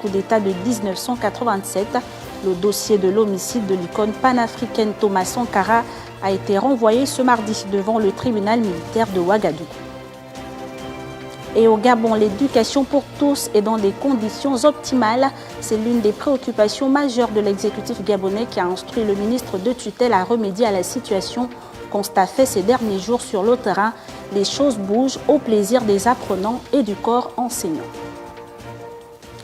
coup d'État de 1987. Le dossier de l'homicide de l'icône panafricaine Thomas Sankara a été renvoyé ce mardi devant le tribunal militaire de Ouagadougou. Et au Gabon, l'éducation pour tous est dans des conditions optimales. C'est l'une des préoccupations majeures de l'exécutif gabonais qui a instruit le ministre de tutelle à remédier à la situation. Constat fait ces derniers jours sur le terrain, les choses bougent au plaisir des apprenants et du corps enseignant.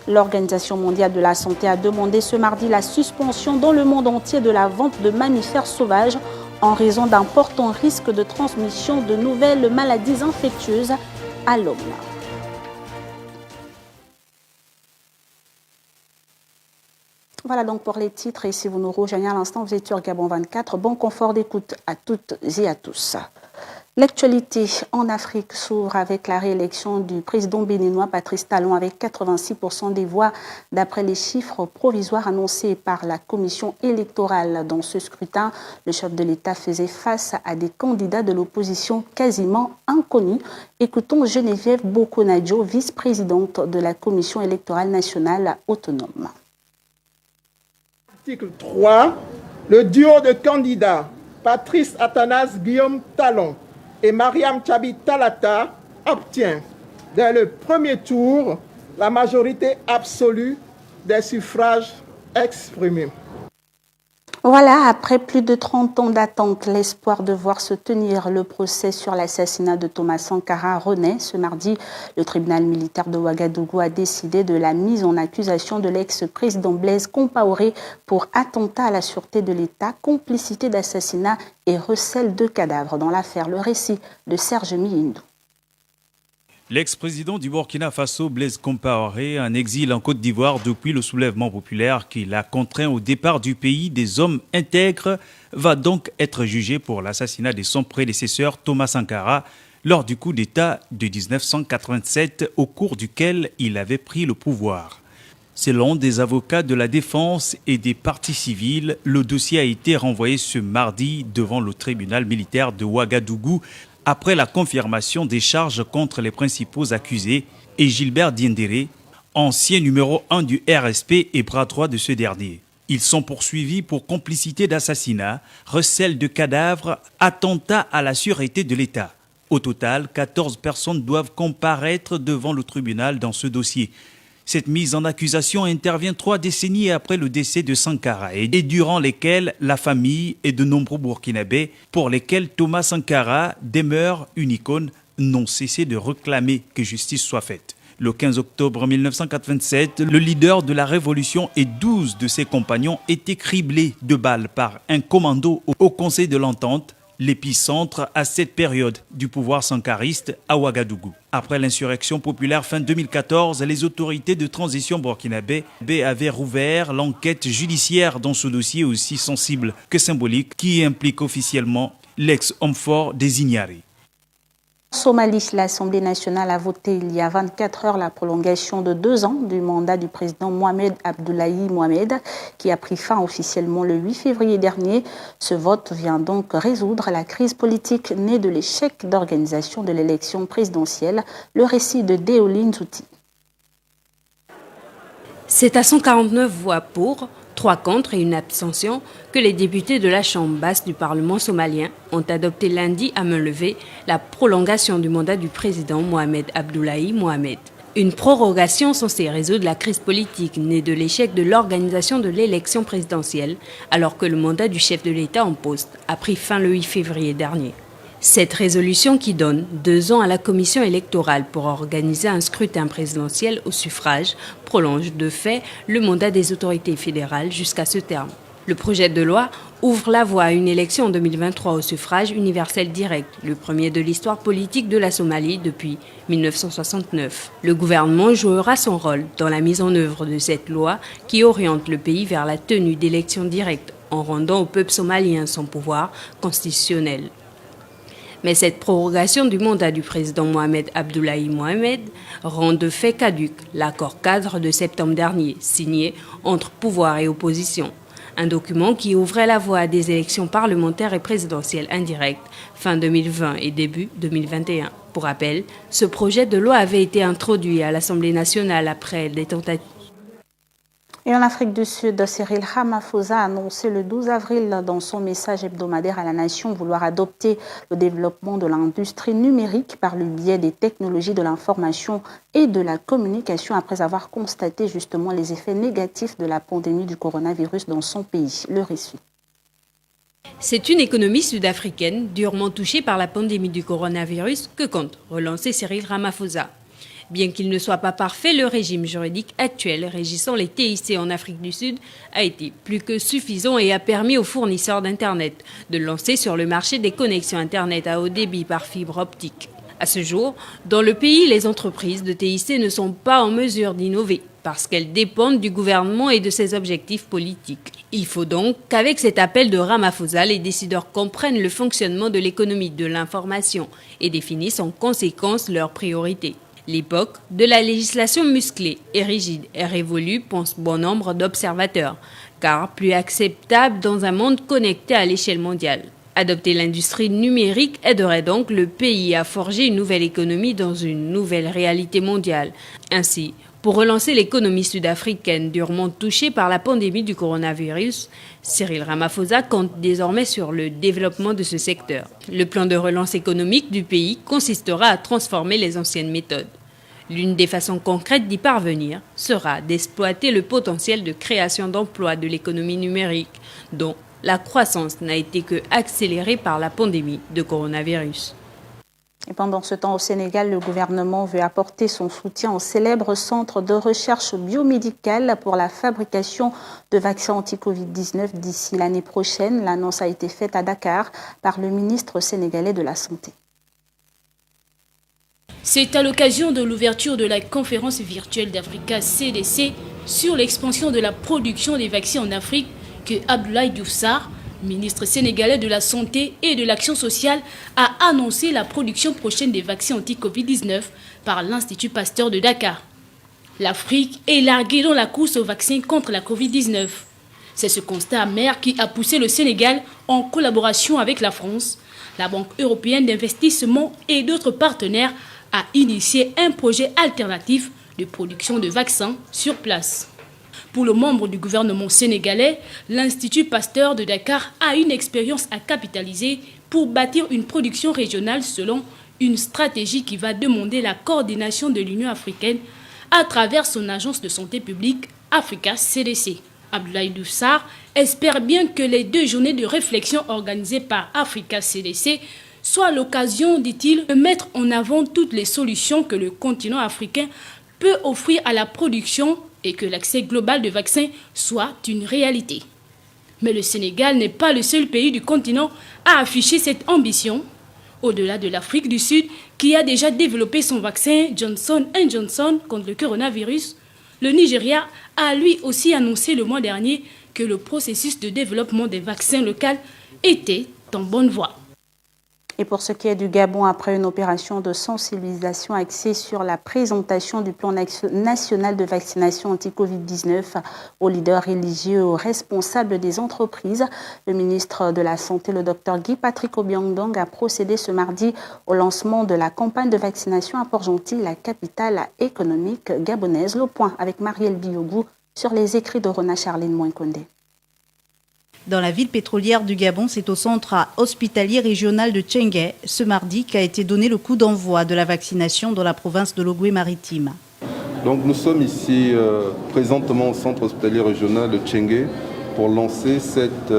L'Organisation mondiale de la santé a demandé ce mardi la suspension dans le monde entier de la vente de mammifères sauvages en raison d'importants risques de transmission de nouvelles maladies infectieuses à l'homme. Voilà donc pour les titres. Et si vous nous rejoignez à l'instant, vous êtes sur Gabon 24. Bon confort d'écoute à toutes et à tous. L'actualité en Afrique s'ouvre avec la réélection du président béninois Patrice Talon avec 86% des voix d'après les chiffres provisoires annoncés par la commission électorale. Dans ce scrutin, le chef de l'État faisait face à des candidats de l'opposition quasiment inconnus. Écoutons Geneviève Bokonadjo, vice-présidente de la commission électorale nationale autonome. Article 3, le duo de candidats Patrice Athanase Guillaume Talon et Mariam Tchabi Talata obtient dès le premier tour la majorité absolue des suffrages exprimés. Voilà, après plus de 30 ans d'attente, l'espoir de voir se tenir le procès sur l'assassinat de Thomas Sankara renaît. Ce mardi, le tribunal militaire de Ouagadougou a décidé de la mise en accusation de l'ex-président Blaise Compaoré pour attentat à la sûreté de l'État, complicité d'assassinat et recel de cadavres dans l'affaire. Le récit de Serge Mihindou. L'ex-président du Burkina Faso, Blaise Compaoré, en exil en Côte d'Ivoire depuis le soulèvement populaire qui l'a contraint au départ du pays des hommes intègres, va donc être jugé pour l'assassinat de son prédécesseur Thomas Sankara lors du coup d'État de 1987 au cours duquel il avait pris le pouvoir. Selon des avocats de la défense et des parties civiles, le dossier a été renvoyé ce mardi devant le tribunal militaire de Ouagadougou après la confirmation des charges contre les principaux accusés et Gilbert Diendéré, ancien numéro 1 du RSP et bras droit de ce dernier. Ils sont poursuivis pour complicité d'assassinat, recel de cadavres, attentat à la sûreté de l'État. Au total, 14 personnes doivent comparaître devant le tribunal dans ce dossier. Cette mise en accusation intervient 3 décennies après le décès de Sankara et durant lesquelles la famille et de nombreux Burkinabés, pour lesquels Thomas Sankara demeure une icône, n'ont cessé de réclamer que justice soit faite. Le 15 octobre 1987, le leader de la révolution et 12 de ses compagnons étaient criblés de balles par un commando au Conseil de l'Entente, l'épicentre à cette période du pouvoir sankariste à Ouagadougou. Après l'insurrection populaire fin 2014, les autorités de transition burkinabé avaient rouvert l'enquête judiciaire dans ce dossier aussi sensible que symbolique qui implique officiellement l'ex-homme fort des Ignari. En Somalie, l'Assemblée nationale a voté il y a 24 heures la prolongation de 2 ans du mandat du président Mohamed Abdullahi Mohamed, qui a pris fin officiellement le 8 février dernier. Ce vote vient donc résoudre la crise politique née de l'échec d'organisation de l'élection présidentielle. Le récit de Deoline Zouti. C'est à 149 voix pour, 3 contre et une abstention que les députés de la Chambre basse du Parlement somalien ont adopté lundi à main levée la prolongation du mandat du président Mohamed Abdullahi Mohamed. Une prorogation censée résoudre la crise politique née de l'échec de l'organisation de l'élection présidentielle alors que le mandat du chef de l'État en poste a pris fin le 8 février dernier. Cette résolution qui donne 2 ans à la commission électorale pour organiser un scrutin présidentiel au suffrage prolonge de fait le mandat des autorités fédérales jusqu'à ce terme. Le projet de loi ouvre la voie à une élection en 2023 au suffrage universel direct, le premier de l'histoire politique de la Somalie depuis 1969. Le gouvernement jouera son rôle dans la mise en œuvre de cette loi qui oriente le pays vers la tenue d'élections directes en rendant au peuple somalien son pouvoir constitutionnel. Mais cette prorogation du mandat du président Mohamed Abdullahi Mohamed rend de fait caduc l'accord cadre de septembre dernier, signé entre pouvoir et opposition. Un document qui ouvrait la voie à des élections parlementaires et présidentielles indirectes fin 2020 et début 2021. Pour rappel, ce projet de loi avait été introduit à l'Assemblée nationale après des tentatives. Et en Afrique du Sud, Cyril Ramaphosa a annoncé le 12 avril dans son message hebdomadaire à la nation vouloir adopter le développement de l'industrie numérique par le biais des technologies de l'information et de la communication après avoir constaté justement les effets négatifs de la pandémie du coronavirus dans son pays. Le récit. C'est une économie sud-africaine durement touchée par la pandémie du coronavirus que compte relancer Cyril Ramaphosa. Bien qu'il ne soit pas parfait, le régime juridique actuel régissant les TIC en Afrique du Sud a été plus que suffisant et a permis aux fournisseurs d'Internet de lancer sur le marché des connexions Internet à haut débit par fibre optique. À ce jour, dans le pays, les entreprises de TIC ne sont pas en mesure d'innover parce qu'elles dépendent du gouvernement et de ses objectifs politiques. Il faut donc qu'avec cet appel de Ramaphosa, les décideurs comprennent le fonctionnement de l'économie de l'information et définissent en conséquence leurs priorités. L'époque de la législation musclée et rigide est révolue, pense bon nombre d'observateurs, car plus acceptable dans un monde connecté à l'échelle mondiale. Adopter l'industrie numérique aiderait donc le pays à forger une nouvelle économie dans une nouvelle réalité mondiale. Ainsi, pour relancer l'économie sud-africaine durement touchée par la pandémie du coronavirus, Cyril Ramaphosa compte désormais sur le développement de ce secteur. Le plan de relance économique du pays consistera à transformer les anciennes méthodes. L'une des façons concrètes d'y parvenir sera d'exploiter le potentiel de création d'emplois de l'économie numérique, dont la croissance n'a été que accélérée par la pandémie de coronavirus. Et pendant ce temps, au Sénégal, le gouvernement veut apporter son soutien au célèbre centre de recherche biomédicale pour la fabrication de vaccins anti-Covid-19 d'ici l'année prochaine. L'annonce a été faite à Dakar par le ministre sénégalais de la Santé. C'est à l'occasion de l'ouverture de la conférence virtuelle d'Africa CDC sur l'expansion de la production des vaccins en Afrique que Abdoulaye Diouf Sarr, ministre sénégalais de la Santé et de l'Action sociale, a annoncé la production prochaine des vaccins anti-Covid-19 par l'Institut Pasteur de Dakar. L'Afrique est larguée dans la course aux vaccins contre la Covid-19. C'est ce constat amer qui a poussé le Sénégal, en collaboration avec la France, la Banque européenne d'investissement et d'autres partenaires, à initier un projet alternatif de production de vaccins sur place. Pour le membre du gouvernement sénégalais, l'Institut Pasteur de Dakar a une expérience à capitaliser pour bâtir une production régionale selon une stratégie qui va demander la coordination de l'Union africaine à travers son agence de santé publique Africa CDC. Abdoulaye Diouf Sarr espère bien que les 2 journées de réflexion organisées par Africa CDC soient l'occasion, dit-il, de mettre en avant toutes les solutions que le continent africain peut offrir à la production et que l'accès global de vaccins soit une réalité. Mais le Sénégal n'est pas le seul pays du continent à afficher cette ambition. Au-delà de l'Afrique du Sud, qui a déjà développé son vaccin Johnson & Johnson contre le coronavirus, le Nigeria a lui aussi annoncé le mois dernier que le processus de développement des vaccins locaux était en bonne voie. Et pour ce qui est du Gabon, après une opération de sensibilisation axée sur la présentation du plan national de vaccination anti-Covid-19 aux leaders religieux et aux responsables des entreprises, le ministre de la Santé, le Dr Guy-Patrick Obiang-Dong, a procédé ce mardi au lancement de la campagne de vaccination à Port-Gentil, la capitale économique gabonaise. Le point avec Marielle Biogou sur les écrits de Rona Charline Mouenkondé. Dans la ville pétrolière du Gabon, c'est au centre hospitalier régional de Tchengué, ce mardi, qu'a été donné le coup d'envoi de la vaccination dans la province de l'Ogooué-Maritime. Donc nous sommes ici présentement au centre hospitalier régional de Tchengué pour lancer cette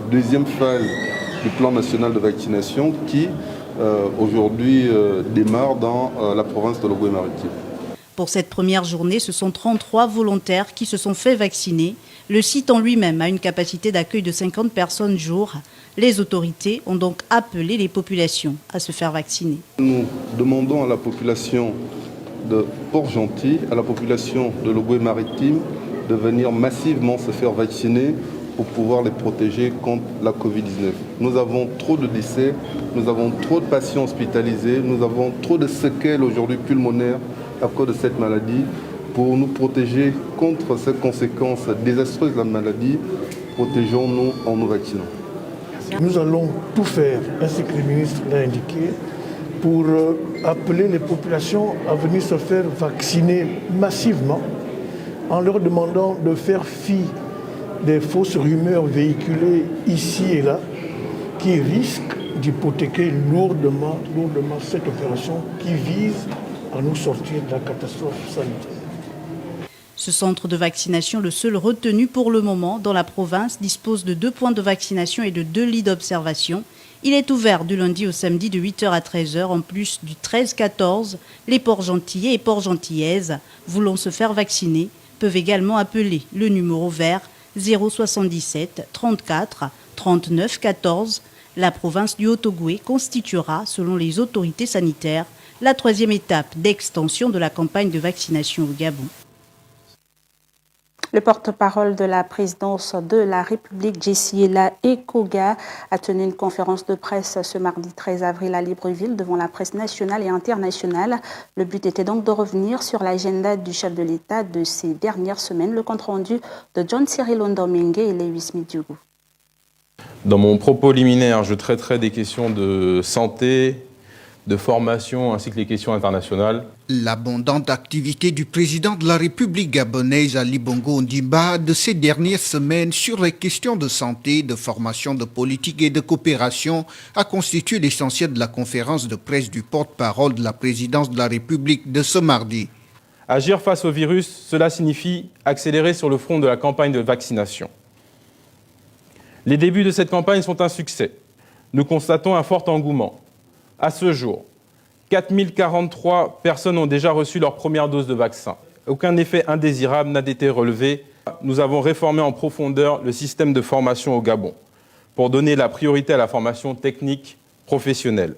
deuxième phase du plan national de vaccination qui aujourd'hui démarre dans la province de l'Ogooué-Maritime. Pour cette première journée, ce sont 33 volontaires qui se sont fait vacciner. Le site en lui-même a une capacité d'accueil de 50 personnes jour. Les autorités ont donc appelé les populations à se faire vacciner. Nous demandons à la population de Port-Gentil, à la population de l'Ogooué-Maritime de venir massivement se faire vacciner pour pouvoir les protéger contre la Covid-19. Nous avons trop de décès, nous avons trop de patients hospitalisés, nous avons trop de séquelles aujourd'hui pulmonaires à cause de cette maladie. Pour nous protéger contre ces conséquences désastreuses de la maladie, protégeons-nous en nous vaccinant. Nous allons tout faire, ainsi que le ministre l'a indiqué, pour appeler les populations à venir se faire vacciner massivement en leur demandant de faire fi des fausses rumeurs véhiculées ici et là qui risquent d'hypothéquer lourdement cette opération qui vise à nous sortir de la catastrophe sanitaire. Ce centre de vaccination, le seul retenu pour le moment dans la province, dispose de 2 points de vaccination et de 2 lits d'observation. Il est ouvert du lundi au samedi de 8h à 13h, en plus du 13-14. Les Port-Gentillais et Port-Gentillaises voulant se faire vacciner peuvent également appeler le numéro vert 077 34 39 14. La province du Haut-Ogooué constituera, selon les autorités sanitaires, la 3e étape d'extension de la campagne de vaccination au Gabon. Le porte-parole de la présidence de la République, Jessiela Ekoga, a tenu une conférence de presse ce mardi 13 avril à Libreville devant la presse nationale et internationale. Le but était donc de revenir sur l'agenda du chef de l'État de ces dernières semaines. Le compte-rendu de John Cyril Ndomingue et Lewis Midjougou. Dans mon propos liminaire, je traiterai des questions de santé, de formation ainsi que les questions internationales. L'abondante activité du président de la République gabonaise Ali Bongo Ondimba de ces dernières semaines sur les questions de santé, de formation, de politique et de coopération a constitué l'essentiel de la conférence de presse du porte-parole de la présidence de la République de ce mardi. Agir face au virus, cela signifie accélérer sur le front de la campagne de vaccination. Les débuts de cette campagne sont un succès. Nous constatons un fort engouement. À ce jour, 4043 personnes ont déjà reçu leur première dose de vaccin. Aucun effet indésirable n'a été relevé. Nous avons réformé en profondeur le système de formation au Gabon pour donner la priorité à la formation technique professionnelle.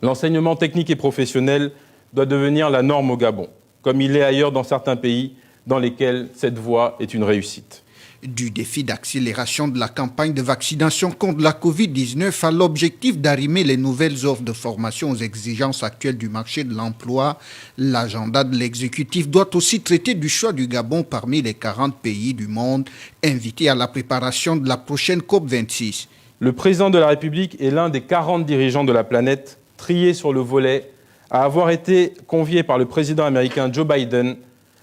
L'enseignement technique et professionnel doit devenir la norme au Gabon, comme il est ailleurs dans certains pays dans lesquels cette voie est une réussite. Du défi d'accélération de la campagne de vaccination contre la Covid-19 à l'objectif d'arrimer les nouvelles offres de formation aux exigences actuelles du marché de l'emploi, l'agenda de l'exécutif doit aussi traiter du choix du Gabon parmi les 40 pays du monde invités à la préparation de la prochaine COP26. Le président de la République est l'un des 40 dirigeants de la planète triés sur le volet à avoir été convié par le président américain Joe Biden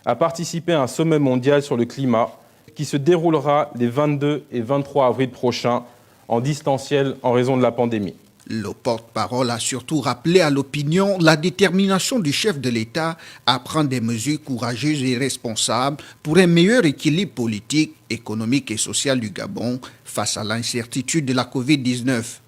à participer à un sommet mondial sur le climat qui se déroulera les 22 et 23 avril prochains en distanciel en raison de la pandémie. Le porte-parole a surtout rappelé à l'opinion la détermination du chef de l'État à prendre des mesures courageuses et responsables pour un meilleur équilibre politique, économique et social du Gabon face à l'incertitude de la Covid-19.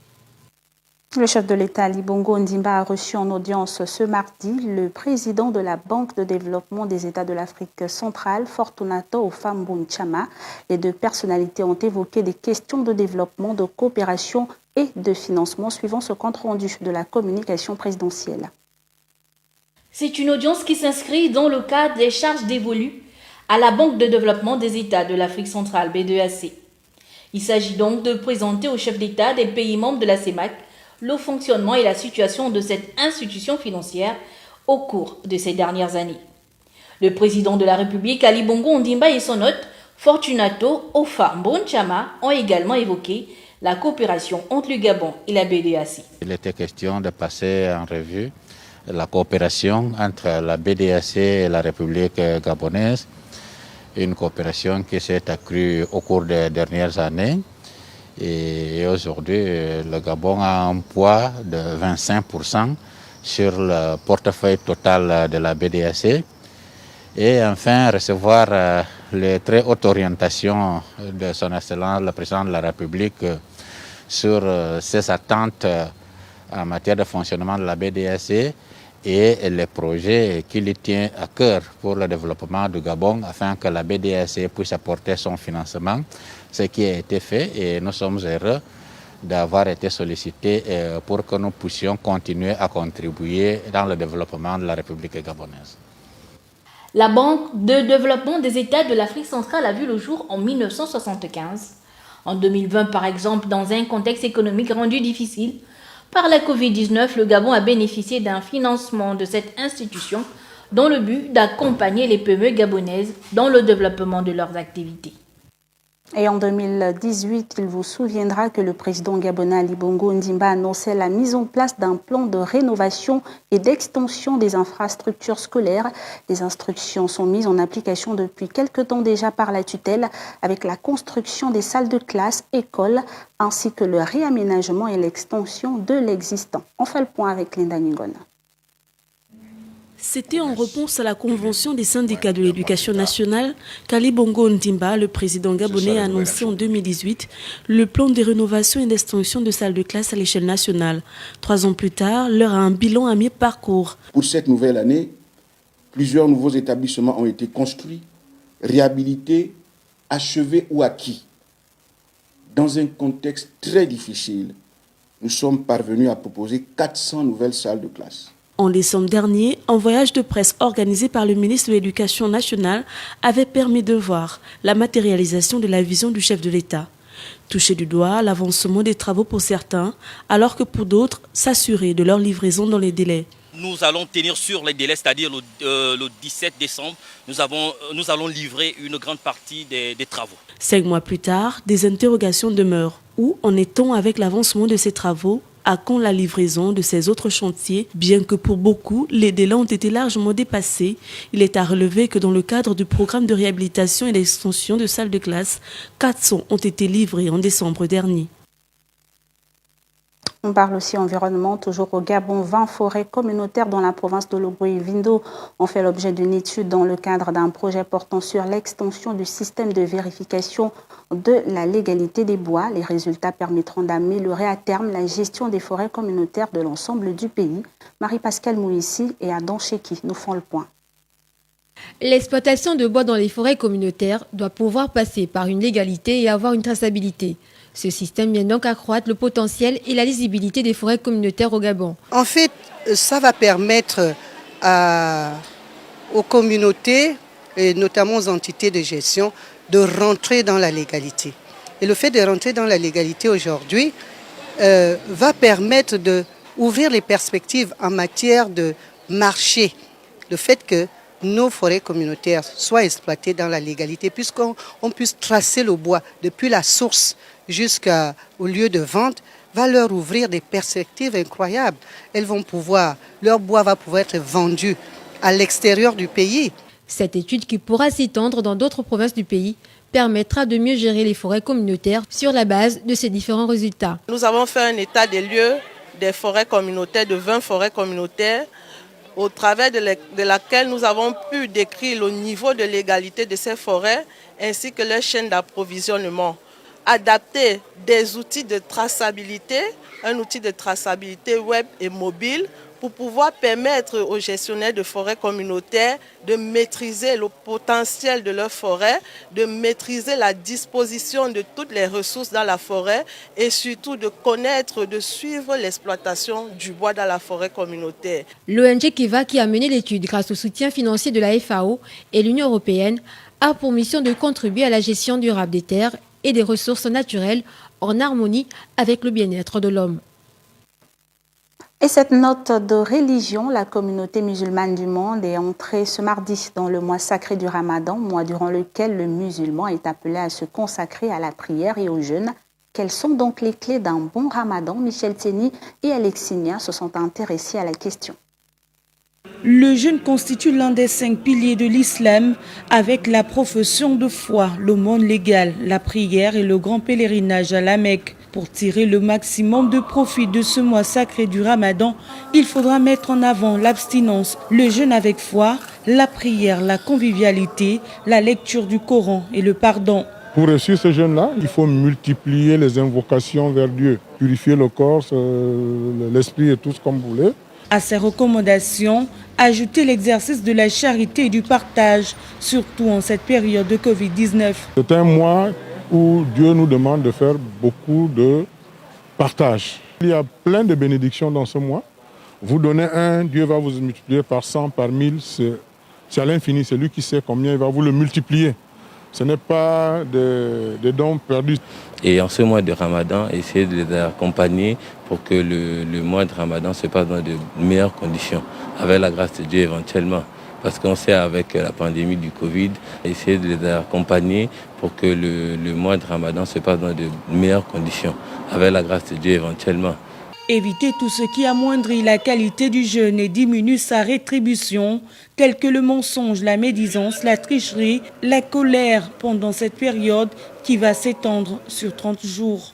Le chef de l'État, Ali Bongo Ondimba, a reçu en audience ce mardi le président de la Banque de développement des États de l'Afrique centrale, Fortunato Ofambun Chama. Les 2 personnalités ont évoqué des questions de développement, de coopération et de financement, suivant ce compte-rendu de la communication présidentielle. C'est une audience qui s'inscrit dans le cadre des charges dévolues à la Banque de développement des États de l'Afrique centrale, B2AC. Il s'agit donc de présenter au chef d'État des pays membres de la CEMAC le fonctionnement et la situation de cette institution financière au cours de ces dernières années. Le président de la République, Ali Bongo Ondimba, et son hôte, Fortunato Ofambun Chama, ont également évoqué la coopération entre le Gabon et la BDAC. Il était question de passer en revue la coopération entre la BDAC et la République gabonaise, une coopération qui s'est accrue au cours des dernières années. Et aujourd'hui, le Gabon a un poids de 25% sur le portefeuille total de la BDAC. Et enfin, recevoir les très hautes orientations de son Excellence, le Président de la République, sur ses attentes en matière de fonctionnement de la BDAC et les projets qui lui tiennent à cœur pour le développement du Gabon afin que la BDAC puisse apporter son financement, ce qui a été fait et nous sommes heureux d'avoir été sollicités pour que nous puissions continuer à contribuer dans le développement de la République gabonaise. La Banque de développement des États de l'Afrique centrale a vu le jour en 1975. En 2020, par exemple, dans un contexte économique rendu difficile par la Covid-19, le Gabon a bénéficié d'un financement de cette institution dans le but d'accompagner les PME gabonaises dans le développement de leurs activités. Et en 2018, il vous souviendra que le président gabonais Ali Bongo Ondimba annonçait la mise en place d'un plan de rénovation et d'extension des infrastructures scolaires. Les instructions sont mises en application depuis quelque temps déjà par la tutelle avec la construction des salles de classe, écoles, ainsi que le réaménagement et l'extension de l'existant. On fait le point avec Linda Ningona. C'était en réponse à la convention des syndicats de l'éducation nationale qu'Ali Bongo Ondimba, le président gabonais, a annoncé en 2018 le plan de rénovation et d'extension de salles de classe à l'échelle nationale. 3 ans plus tard, l'heure a un bilan à mi-parcours. Pour cette nouvelle année, plusieurs nouveaux établissements ont été construits, réhabilités, achevés ou acquis. Dans un contexte très difficile, nous sommes parvenus à proposer 400 nouvelles salles de classe. En décembre dernier, un voyage de presse organisé par le ministre de l'Éducation nationale avait permis de voir la matérialisation de la vision du chef de l'État. Toucher du doigt l'avancement des travaux pour certains, alors que pour d'autres, s'assurer de leur livraison dans les délais. Nous allons tenir sur les délais, c'est-à-dire le 17 décembre, nous allons livrer une grande partie des travaux. 5 mois plus tard, des interrogations demeurent. Où en est-on avec l'avancement de ces travaux ? À quand la livraison de ces autres chantiers? Bien que pour beaucoup, les délais ont été largement dépassés, il est à relever que dans le cadre du programme de réhabilitation et d'extension de salles de classe, 400 ont été livrés en décembre dernier. On parle aussi environnement, toujours au Gabon. 20 forêts communautaires dans la province de Loboué-Vindo ont fait l'objet d'une étude dans le cadre d'un projet portant sur l'extension du système de vérification de la légalité des bois. Les résultats permettront d'améliorer à terme la gestion des forêts communautaires de l'ensemble du pays. Marie-Pascale Mouissi et Adam Cheki nous font le point. L'exploitation de bois dans les forêts communautaires doit pouvoir passer par une légalité et avoir une traçabilité. Ce système vient donc accroître le potentiel et la lisibilité des forêts communautaires au Gabon. En fait, ça va permettre aux communautés, et notamment aux entités de gestion, de rentrer dans la légalité. Et le fait de rentrer dans la légalité aujourd'hui va permettre d'ouvrir les perspectives en matière de marché. Le fait que nos forêts communautaires soient exploitées dans la légalité, puisqu'on puisse tracer le bois depuis la source jusqu'au lieu de vente, va leur ouvrir des perspectives incroyables. Leur bois va pouvoir être vendu à l'extérieur du pays. Cette étude, qui pourra s'étendre dans d'autres provinces du pays, permettra de mieux gérer les forêts communautaires sur la base de ces différents résultats. Nous avons fait un état des lieux des forêts communautaires, de 20 forêts communautaires, au travers de laquelle nous avons pu décrire le niveau de légalité de ces forêts ainsi que leur chaîne d'approvisionnement. Adapter des outils de traçabilité, un outil de traçabilité web et mobile pour pouvoir permettre aux gestionnaires de forêts communautaires de maîtriser le potentiel de leur forêt, de maîtriser la disposition de toutes les ressources dans la forêt et surtout de connaître, de suivre l'exploitation du bois dans la forêt communautaire. L'ONG Kiva, qui a mené l'étude grâce au soutien financier de la FAO et l'Union européenne, a pour mission de contribuer à la gestion durable des terres et des ressources naturelles en harmonie avec le bien-être de l'homme. Et cette note de religion, la communauté musulmane du monde est entrée ce mardi dans le mois sacré du Ramadan, mois durant lequel le musulman est appelé à se consacrer à la prière et au jeûne. Quelles sont donc les clés d'un bon Ramadan? Michel Teni et Alexinia se sont intéressés à la question. Le jeûne constitue l'un des 5 piliers de l'islam, avec la profession de foi, l'aumône légale, la prière et le grand pèlerinage à la Mecque. Pour tirer le maximum de profit de ce mois sacré du Ramadan, il faudra mettre en avant l'abstinence, le jeûne avec foi, la prière, la convivialité, la lecture du Coran et le pardon. Pour réussir ce jeûne-là, il faut multiplier les invocations vers Dieu, purifier le corps, l'esprit et tout ce comme vous voulez. À ces recommandations, ajouter l'exercice de la charité et du partage, surtout en cette période de Covid-19. C'est un mois où Dieu nous demande de faire beaucoup de partage. Il y a plein de bénédictions dans ce mois. Vous donnez un, Dieu va vous multiplier par 100, par 1000. C'est à l'infini, c'est lui qui sait combien il va vous le multiplier. Ce n'est pas des dons perdus. Et en ce mois de Ramadan, essayer de les accompagner pour que le mois de Ramadan se passe dans de meilleures conditions. Avec la grâce de Dieu, éventuellement, parce qu'on sait avec la pandémie du Covid, essayer de les accompagner pour que le mois de Ramadan se passe dans de meilleures conditions, avec la grâce de Dieu éventuellement. Éviter tout ce qui amoindrit la qualité du jeûne et diminue sa rétribution, tels que le mensonge, la médisance, la tricherie, la colère pendant cette période qui va s'étendre sur 30 jours.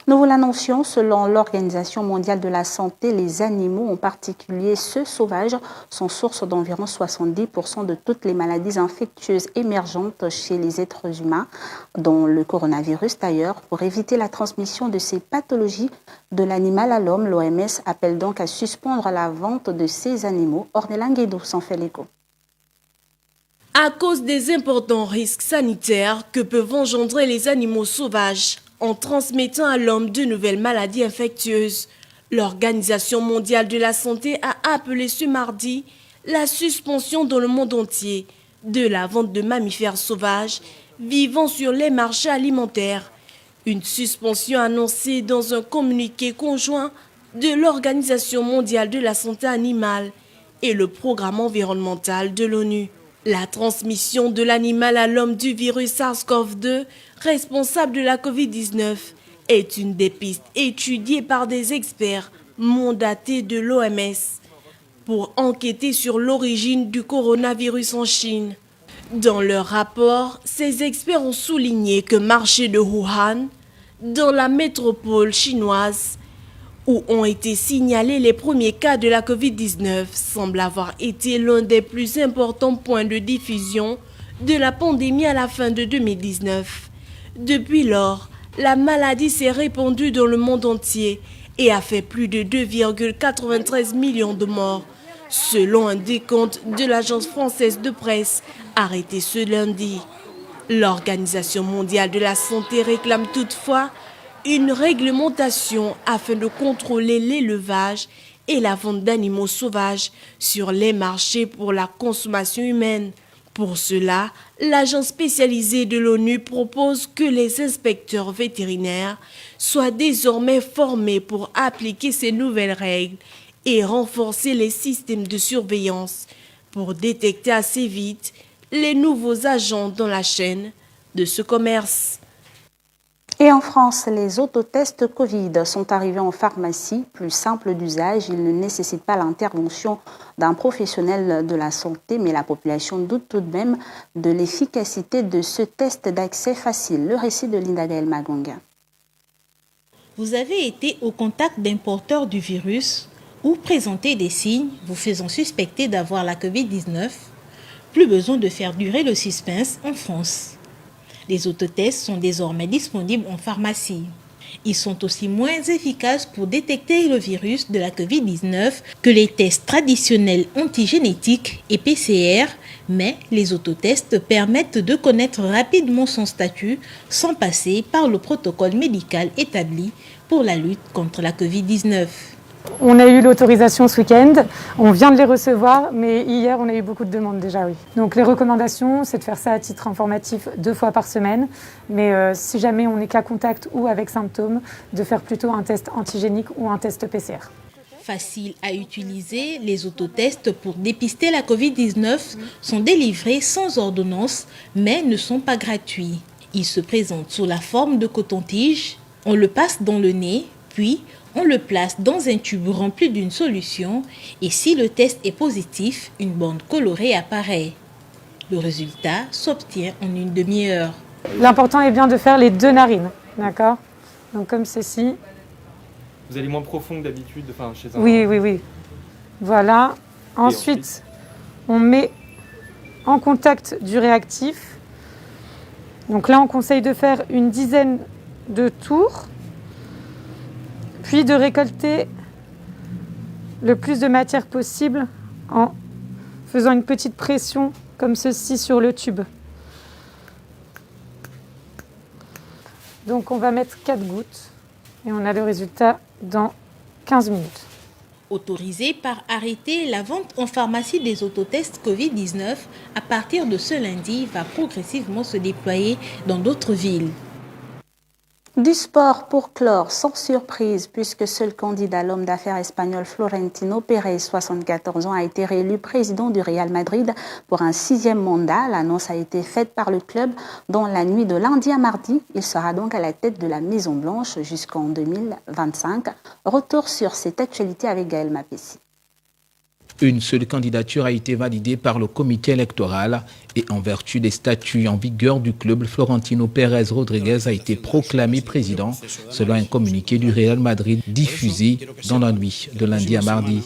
Nous vous l'annoncions, selon l'Organisation mondiale de la santé, les animaux, en particulier ceux sauvages, sont source d'environ 70% de toutes les maladies infectieuses émergentes chez les êtres humains, dont le coronavirus d'ailleurs. Pour éviter la transmission de ces pathologies de l'animal à l'homme, l'OMS appelle donc à suspendre la vente de ces animaux. Ornella Nguedo s'en fait l'écho. À cause des importants risques sanitaires que peuvent engendrer les animaux sauvages, en transmettant à l'homme de nouvelles maladies infectieuses, l'Organisation mondiale de la santé a appelé ce mardi la suspension dans le monde entier de la vente de mammifères sauvages vivant sur les marchés alimentaires. Une suspension annoncée dans un communiqué conjoint de l'Organisation mondiale de la santé animale et le programme environnemental de l'ONU. La transmission de l'animal à l'homme du virus SARS-CoV-2, responsable de la COVID-19, est une des pistes étudiées par des experts mandatés de l'OMS pour enquêter sur l'origine du coronavirus en Chine. Dans leur rapport, ces experts ont souligné que le marché de Wuhan, dans la métropole chinoise, où ont été signalés les premiers cas de la COVID-19, semble avoir été l'un des plus importants points de diffusion de la pandémie à la fin de 2019. Depuis lors, la maladie s'est répandue dans le monde entier et a fait plus de 2,93 millions de morts, selon un décompte de l'agence française de presse arrêté ce lundi. L'Organisation mondiale de la santé réclame toutefois une réglementation afin de contrôler l'élevage et la vente d'animaux sauvages sur les marchés pour la consommation humaine. Pour cela, l'agence spécialisée de l'ONU propose que les inspecteurs vétérinaires soient désormais formés pour appliquer ces nouvelles règles et renforcer les systèmes de surveillance pour détecter assez vite les nouveaux agents dans la chaîne de ce commerce. Et en France, les autotests Covid sont arrivés en pharmacie, plus simples d'usage. Ils ne nécessitent pas l'intervention d'un professionnel de la santé, mais la population doute tout de même de l'efficacité de ce test d'accès facile. Le récit de Linda Gaël Magonga. Vous avez été au contact d'un porteur du virus ou présentez des signes vous faisant suspecter d'avoir la Covid-19. Plus besoin de faire durer le suspense en France. Les autotests sont désormais disponibles en pharmacie. Ils sont aussi moins efficaces pour détecter le virus de la Covid-19 que les tests traditionnels antigénétiques et PCR, mais les autotests permettent de connaître rapidement son statut sans passer par le protocole médical établi pour la lutte contre la Covid-19. On a eu l'autorisation ce week-end, on vient de les recevoir, mais hier on a eu beaucoup de demandes déjà, oui. Donc les recommandations, c'est de faire ça à titre informatif 2 fois par semaine, mais si jamais on est cas contact ou avec symptômes, de faire plutôt un test antigénique ou un test PCR. Facile à utiliser, les autotests pour dépister la Covid-19 sont délivrés sans ordonnance, mais ne sont pas gratuits. Ils se présentent sous la forme de coton-tige, on le passe dans le nez, puis on le place dans un tube rempli d'une solution et si le test est positif, une bande colorée apparaît. Le résultat s'obtient en une demi-heure. L'important est bien de faire les 2 narines, d'accord? Donc comme ceci. Vous allez moins profond que d'habitude, chez un... Oui. Voilà. Ensuite, on met en contact du réactif. Donc là, on conseille de faire une dizaine de tours. Puis de récolter le plus de matière possible en faisant une petite pression comme ceci sur le tube. Donc on va mettre 4 gouttes et on a le résultat dans 15 minutes. Autorisé par arrêté, la vente en pharmacie des autotests Covid-19 à partir de ce lundi va progressivement se déployer dans d'autres villes. Du sport pour clore, sans surprise, puisque seul candidat, l'homme d'affaires espagnol Florentino Pérez, 74 ans, a été réélu président du Real Madrid pour un 6e mandat. L'annonce a été faite par le club dans la nuit de lundi à mardi. Il sera donc à la tête de la Maison Blanche jusqu'en 2025. Retour sur cette actualité avec Gaël Mapessi. Une seule candidature a été validée par le comité électoral et en vertu des statuts en vigueur du club, Florentino Pérez Rodríguez a été proclamé président selon un communiqué du Real Madrid diffusé dans la nuit de lundi à mardi.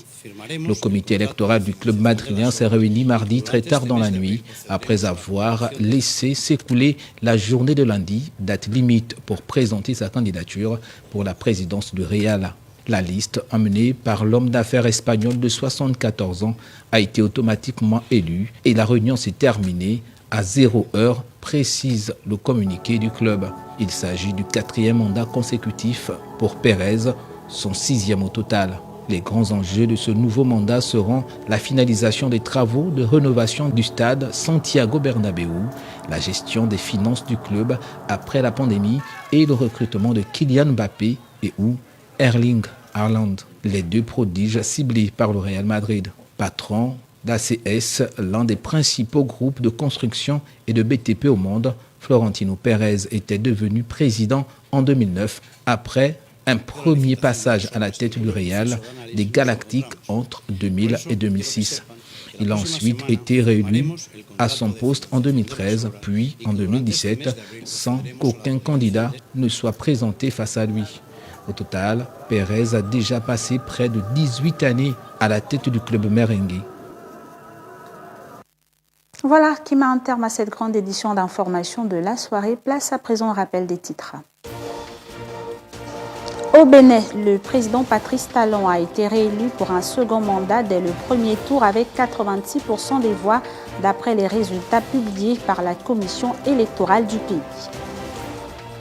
Le comité électoral du club madrilène s'est réuni mardi très tard dans la nuit après avoir laissé s'écouler la journée de lundi, date limite pour présenter sa candidature pour la présidence du Real. La liste, emmenée par l'homme d'affaires espagnol de 74 ans, a été automatiquement élue et la réunion s'est terminée à 0 heure, précise le communiqué du club. Il s'agit du 4e mandat consécutif pour Pérez, son 6e au total. Les grands enjeux de ce nouveau mandat seront la finalisation des travaux de rénovation du stade Santiago Bernabéu, la gestion des finances du club après la pandémie et le recrutement de Kylian Mbappé et Erling Haaland, les deux prodiges ciblés par le Real Madrid. Patron d'ACS, l'un des principaux groupes de construction et de BTP au monde, Florentino Pérez était devenu président en 2009 après un premier passage à la tête du Real des Galactiques entre 2000 et 2006. Il a ensuite été réélu à son poste en 2013, puis en 2017, sans qu'aucun candidat ne soit présenté face à lui. Au total, Pérez a déjà passé près de 18 années à la tête du club merengue. Voilà qui met un terme à cette grande édition d'information de la soirée. Place à présent au rappel des titres. Au Bénin, le président Patrice Talon a été réélu pour un second mandat dès le premier tour avec 86% des voix d'après les résultats publiés par la commission électorale du pays.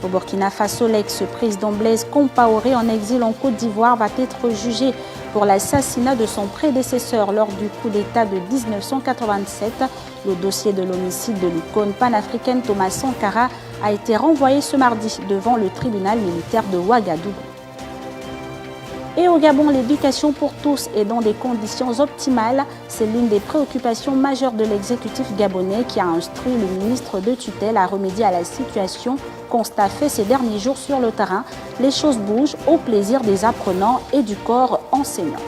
Au Burkina Faso, l'ex-président Blaise Compaoré en exil en Côte d'Ivoire va être jugé pour l'assassinat de son prédécesseur lors du coup d'État de 1987. Le dossier de l'homicide de l'icône panafricaine Thomas Sankara a été renvoyé ce mardi devant le tribunal militaire de Ouagadougou. Et au Gabon, l'éducation pour tous est dans des conditions optimales. C'est l'une des préoccupations majeures de l'exécutif gabonais qui a instruit le ministre de tutelle à remédier à la situation. Constat fait ces derniers jours sur le terrain, les choses bougent au plaisir des apprenants et du corps enseignant.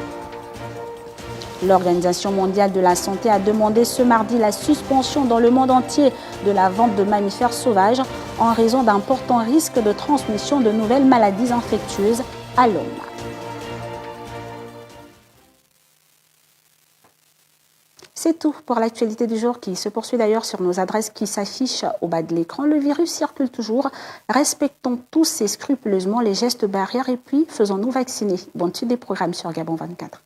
L'Organisation mondiale de la santé a demandé ce mardi la suspension dans le monde entier de la vente de mammifères sauvages en raison d'importants risques de transmission de nouvelles maladies infectieuses à l'homme. C'est tout pour l'actualité du jour qui se poursuit d'ailleurs sur nos adresses qui s'affichent au bas de l'écran. Le virus circule toujours. Respectons tous et scrupuleusement les gestes barrières et puis faisons-nous vacciner. Bonne suite des programmes sur Gabon 24.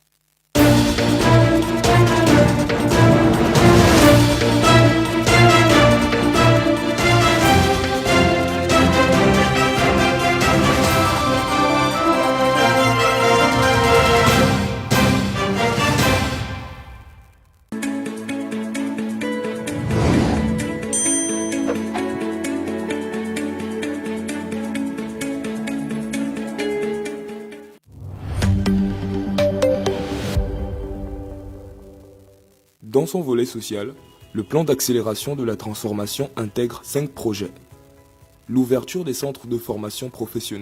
Dans son volet social, le plan d'accélération de la transformation intègre 5 projets. L'ouverture des centres de formation professionnelle